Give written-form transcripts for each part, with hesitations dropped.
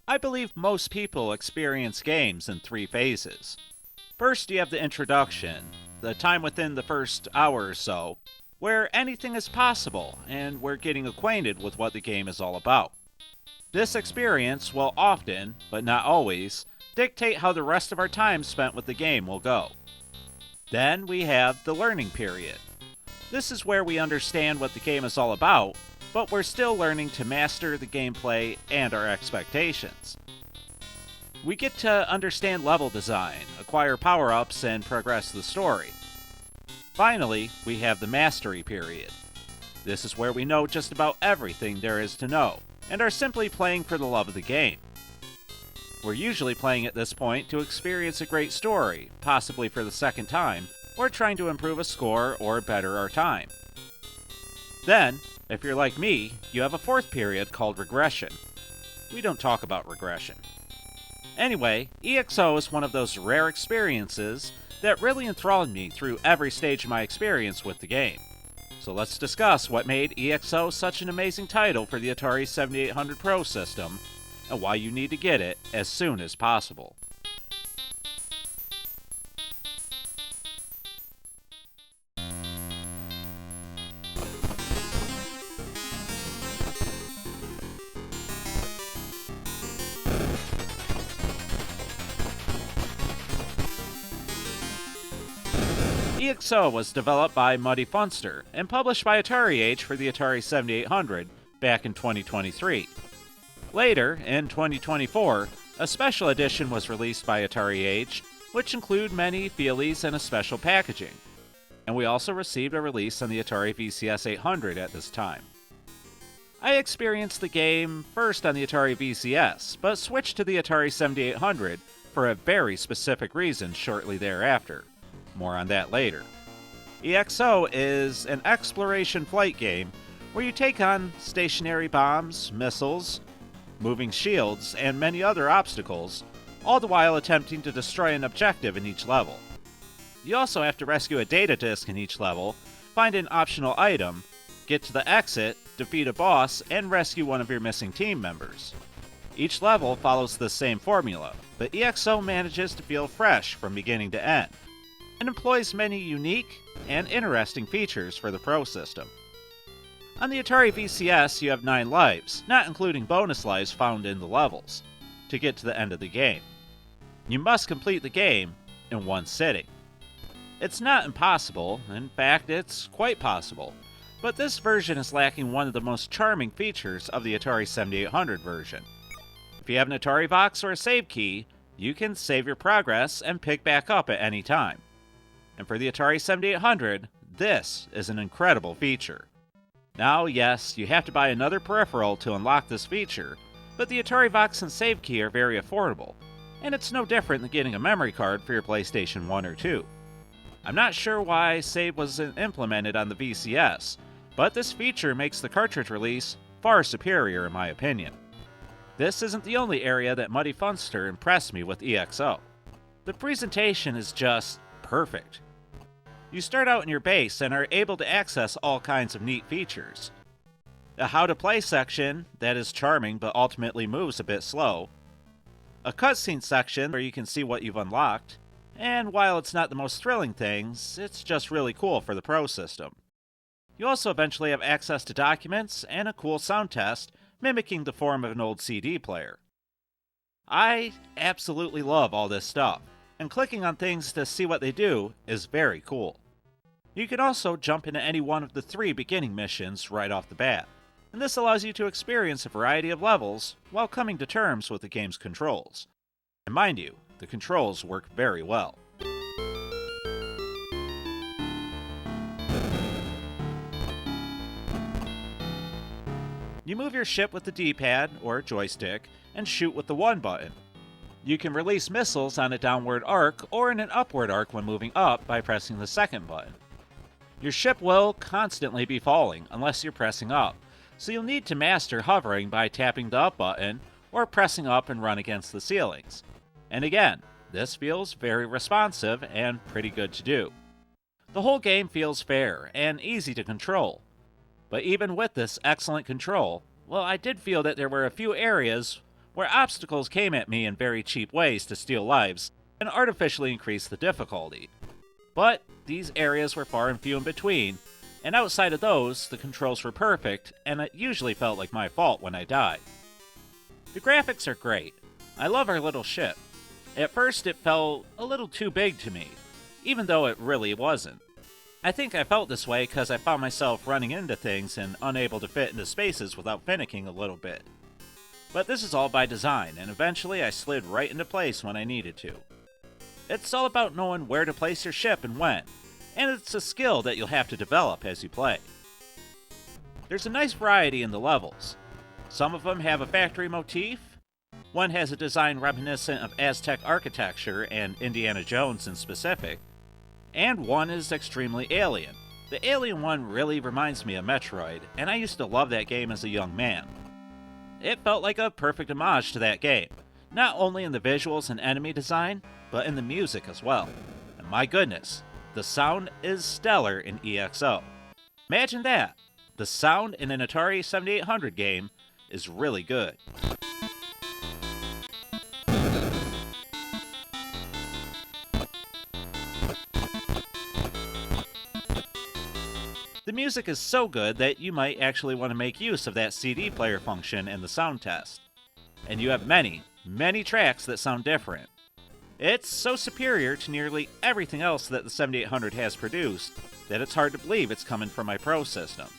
I believe most people experience games in 3 phases. First, you have the introduction, the time within the first hour or so, where anything is possible and we're getting acquainted with what the game is all about. This experience will often, but not always, dictate how the rest of our time spent with the game will go. Then we have the learning period. This is where we understand what the game is all about, but we're still learning to master the gameplay and our expectations. We get to understand level design, acquire power-ups, and progress the story. Finally, we have the mastery period. This is where we know just about everything there is to know, and are simply playing for the love of the game. We're usually playing at this point to experience a great story, possibly for the second time, or trying to improve a score or better our time. Then, if you're like me, you have a 4th period called regression. We don't talk about regression. Anyway, E.X.O is one of those rare experiences that really enthralled me through every stage of my experience with the game. So let's discuss what made E.X.O such an amazing title for the Atari 7800 Pro system, and why you need to get it as soon as possible. E.X.O was developed by Muddy Funster and published by AtariAge for the Atari 7800 back in 2023. Later, in 2024, a special edition was released by AtariAge, which include many feelies and a special packaging. And we also received a release on the Atari VCS 800 at this time. I experienced the game first on the Atari VCS, but switched to the Atari 7800 for a very specific reason shortly thereafter. More on that later. E.X.O is an exploration flight game where you take on stationary bombs, missiles, moving shields, and many other obstacles, all the while attempting to destroy an objective in each level. You also have to rescue a data disk in each level, find an optional item, get to the exit, defeat a boss, and rescue one of your missing team members. Each level follows the same formula, but E.X.O manages to feel fresh from beginning to end, and employs many unique and interesting features for the Pro system. On the Atari VCS, you have 9 lives, not including bonus lives found in the levels, to get to the end of the game. You must complete the game in one sitting. It's not impossible, in fact it's quite possible, but this version is lacking one of the most charming features of the Atari 7800 version. If you have an Atari box or a save key, you can save your progress and pick back up at any time. And for the Atari 7800, this is an incredible feature. Now, yes, you have to buy another peripheral to unlock this feature, but the Atari box and save key are very affordable, and it's no different than getting a memory card for your PlayStation 1 or 2. I'm not sure why save wasn't implemented on the VCS, but this feature makes the cartridge release far superior in my opinion. This isn't the only area that Muddy Funster impressed me with E.X.O. The presentation is just perfect. You start out in your base and are able to access all kinds of neat features. A how to play section that is charming but ultimately moves a bit slow. A cutscene section where you can see what you've unlocked. And while it's not the most thrilling things, it's just really cool for the Pro system. You also eventually have access to documents and a cool sound test mimicking the form of an old CD player. I absolutely love all this stuff, and clicking on things to see what they do is very cool. You can also jump into any one of the 3 beginning missions right off the bat, and this allows you to experience a variety of levels while coming to terms with the game's controls. And mind you, the controls work very well. You move your ship with the D-pad, or joystick, and shoot with the 1 button. You can release missiles on a downward arc or in an upward arc when moving up by pressing the 2nd button. Your ship will constantly be falling unless you're pressing up, so you'll need to master hovering by tapping the up button or pressing up and run against the ceilings. And again, this feels very responsive and pretty good to do. The whole game feels fair and easy to control. But even with this excellent control, well, I did feel that there were a few areas where obstacles came at me in very cheap ways to steal lives and artificially increase the difficulty. But these areas were far and few in between, and outside of those, the controls were perfect, and it usually felt like my fault when I died. The graphics are great. I love our little ship. At first it felt a little too big to me, even though it really wasn't. I think I felt this way because I found myself running into things and unable to fit into spaces without finicking a little bit. But this is all by design, and eventually I slid right into place when I needed to. It's all about knowing where to place your ship and when, and it's a skill that you'll have to develop as you play. There's a nice variety in the levels. Some of them have a factory motif, one has a design reminiscent of Aztec architecture and Indiana Jones in specific, and one is extremely alien. The alien one really reminds me of Metroid, and I used to love that game as a young man. It felt like a perfect homage to that game, not only in the visuals and enemy design, but in the music as well. And my goodness, the sound is stellar in E.X.O. Imagine that! The sound in an Atari 7800 game is really good. The music is so good that you might actually want to make use of that CD player function in the sound test. And you have many, many tracks that sound different. It's so superior to nearly everything else that the 7800 has produced that it's hard to believe it's coming from my Prosystem.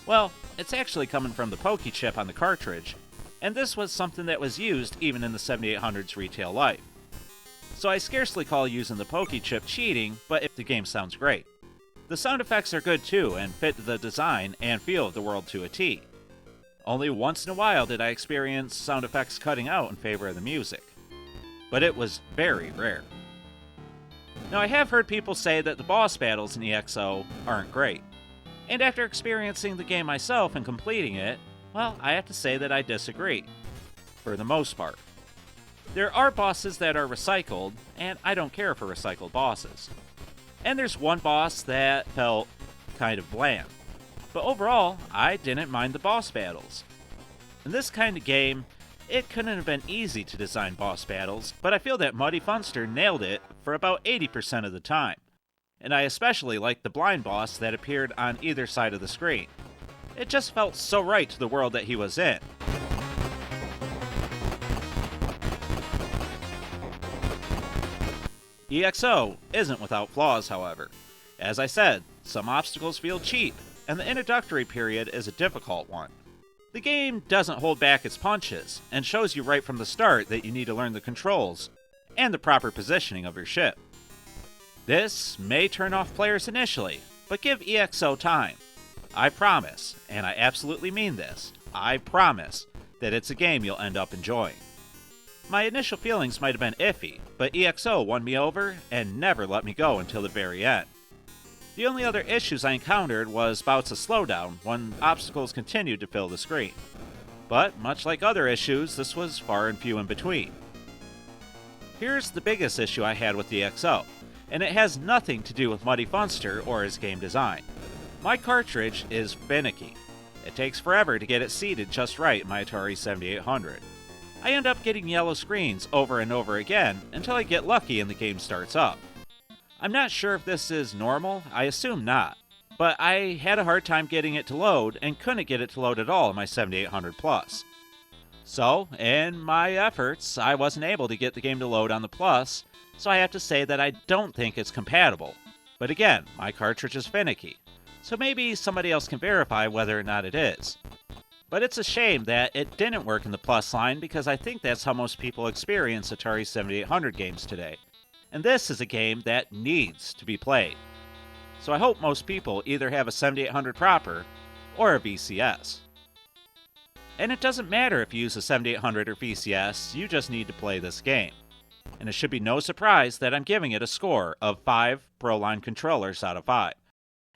Well, it's actually coming from the Poke chip on the cartridge, and this was something that was used even in the 7800's retail life. So I scarcely call using the Poke chip cheating, but if the game sounds great. The sound effects are good too and fit the design and feel of the world to a T. Only once in a while did I experience sound effects cutting out in favor of the music. But it was very rare. Now I have heard people say that the boss battles in E.X.O aren't great. And after experiencing the game myself and completing it, well, I have to say that I disagree. For the most part. There are bosses that are recycled, and I don't care for recycled bosses. And there's one boss that felt kind of bland. But overall, I didn't mind the boss battles. In this kind of game, it couldn't have been easy to design boss battles, but I feel that Muddy Funster nailed it for about 80% of the time. And I especially liked the blind boss that appeared on either side of the screen. It just felt so right to the world that he was in. E.X.O isn't without flaws, however. As I said, some obstacles feel cheap, and the introductory period is a difficult one. The game doesn't hold back its punches, and shows you right from the start that you need to learn the controls, and the proper positioning of your ship. This may turn off players initially, but give E.X.O time. I promise, and I absolutely mean this, I promise, that it's a game you'll end up enjoying. My initial feelings might have been iffy, but E.X.O won me over and never let me go until the very end. The only other issues I encountered was bouts of slowdown when obstacles continued to fill the screen. But, much like other issues, this was far and few in between. Here's the biggest issue I had with E.X.O, and it has nothing to do with Muddy Funster or his game design. My cartridge is finicky. It takes forever to get it seated just right in my Atari 7800. I end up getting yellow screens over and over again until I get lucky and the game starts up. I'm not sure if this is normal, I assume not, but I had a hard time getting it to load and couldn't get it to load at all in my 7800 Plus. So, in my efforts, I wasn't able to get the game to load on the Plus, so I have to say that I don't think it's compatible. But again, my cartridge is finicky, so maybe somebody else can verify whether or not it is. But it's a shame that it didn't work in the Plus line because I think that's how most people experience Atari 7800 games today. And this is a game that needs to be played. So I hope most people either have a 7800 proper or a VCS. And it doesn't matter if you use a 7800 or VCS, you just need to play this game. And it should be no surprise that I'm giving it a score of 5 Proline controllers out of 5.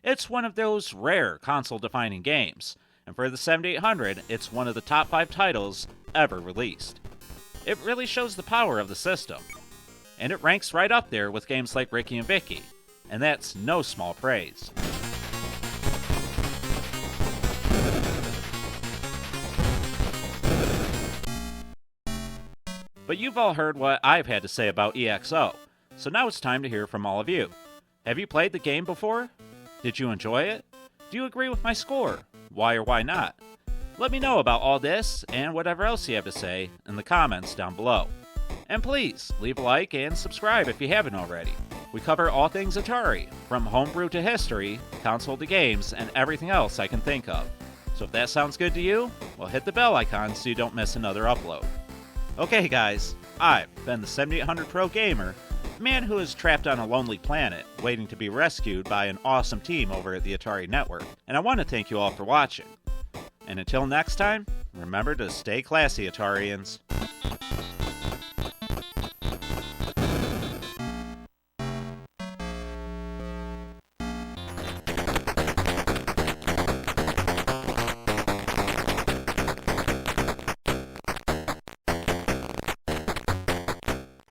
It's one of those rare console-defining games, and for the 7800, it's one of the top 5 titles ever released. It really shows the power of the system. And it ranks right up there with games like Ricky and Vicky, and that's no small praise. But you've all heard what I've had to say about E.X.O, so now it's time to hear from all of you. Have you played the game before? Did you enjoy it? Do you agree with my score? Why or why not? Let me know about all this and whatever else you have to say in the comments down below. And please, leave a like and subscribe if you haven't already. We cover all things Atari, from homebrew to history, console to games, and everything else I can think of. So if that sounds good to you, well, hit the bell icon so you don't miss another upload. Okay guys, I've been the 7800 Pro Gamer, a man who is trapped on a lonely planet, waiting to be rescued by an awesome team over at the Atari Network, and I want to thank you all for watching. And until next time, remember to stay classy, Atarians.